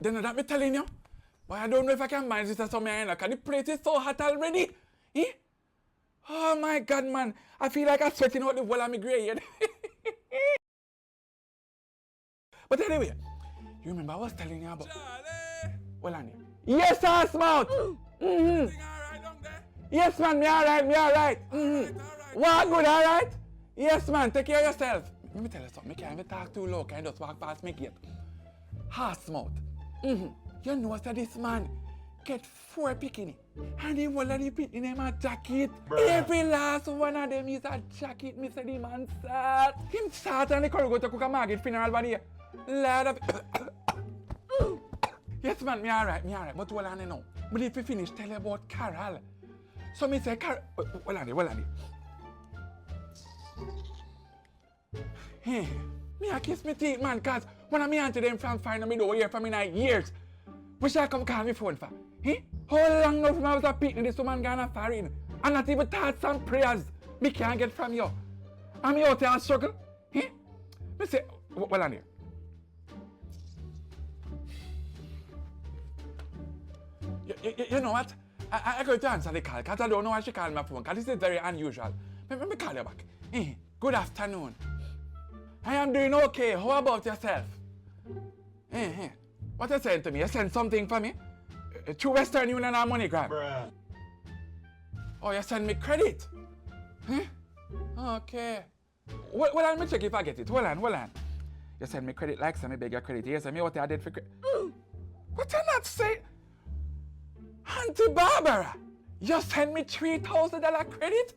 Then that me telling you. But I don't know if I can manage this or something, because the plate is so hot already. Eh? Oh my God, man. I feel like I'm sweating out the whole of my grey head. But anyway, you remember I was telling you about... Charlie! Well, Andy. Yes, sir, Smart. Mm-hmm. Everything alright down there? Yes, man, me alright. Mm-hmm. Alright. What good, alright? Yes, man, take care of yourself. Let me tell you something, I can't even talk too low, can I just walk past me gate. Horse mouth. Mm-hmm. You know that this man get 4 bikini. And the whole of the bikini name a jacket. Bruh. Every last one of them is a jacket, me say the man start. Him start and the curry go to cook a market funeral body. Lord of... Yes, man, me alright. But hold on now. But if you finish, tell you about Carol. So me say Carol... Hold on. Hey, me a kiss me teeth, man, cause one of me auntie them from find me door here for me 9 years. What shall I come call me phone for? Hey? How long now from I was a picnic this woman gonna foreign? And not even thoughts and prayers me can't get from you. And me out here and struggle? Hey? Me say, well on here. You know what? I going to answer the call because I don't know why she called my phone because this is very unusual. Let me call you back. Hey, good afternoon. I am doing okay. How about yourself? Hey. What you saying to me? You send something for me? Through Western Union or MoneyGram? Bruh. Oh, you send me credit? Huh? Okay. Well, let me check if I get it. Hold on. You send me credit like some, me beg your credit. Yes, me what I did for credit. What you not say? Auntie Barbara, you send me $3,000 credit?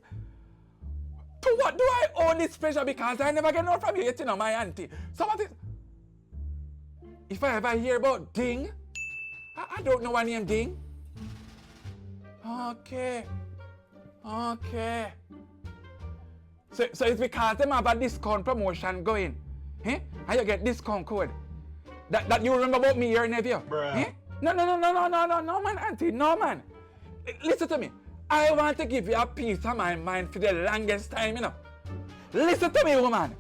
To what do I owe this pleasure? Because I never get no from you yet, you know, my auntie. So what is... If I ever hear about Ding, I don't know what name Ding. Okay. So it's because them have a discount promotion going. Eh? And you get discount code. That you remember about me, your nephew? Bruh. Eh? No, man, auntie, no, man. Listen to me. I want to give you a piece of my mind for the longest time, you know. Listen to me, woman.